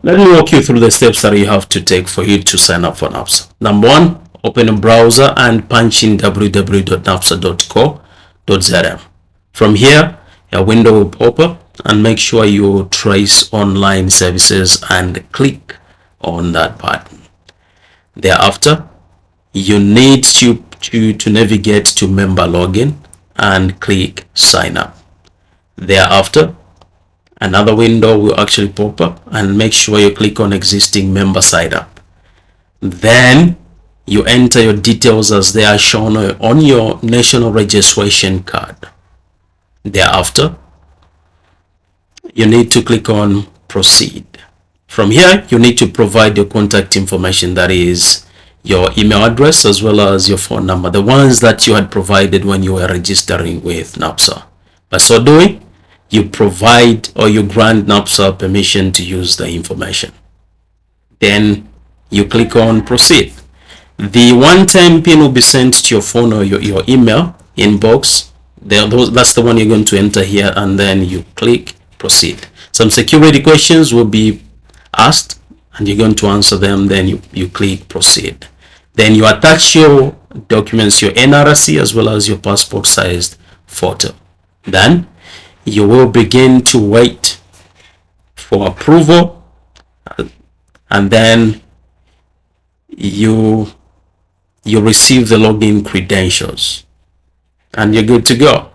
Let me walk you through the steps that you have to take for you to sign up for Napsa. Number one, open a browser and punch in www.napsa.co.zm. From here, a window will pop up, and make sure you trace online services and click on that button. Thereafter, you need to navigate to member login and click sign up. Thereafter, another window will actually pop up, and make sure you click on existing member sign up. Then you enter your details as they are shown on your national registration card. Thereafter, you need to click on proceed. From here, you need to provide your contact information, that is your email address as well as your phone number, the ones that you had provided when you were registering with Napsa. By so doing, you provide or you grant Napsa permission to use the information. Then you click on proceed. The one-time PIN will be sent to your phone or your email inbox. That's the one you're going to enter here, and then you click proceed. Some security questions will be asked, and you're going to answer them. Then you click proceed. Then you attach your documents, your NRC as well as your passport sized photo. Then you will begin to wait for approval, and then you receive the login credentials, and you're good to go.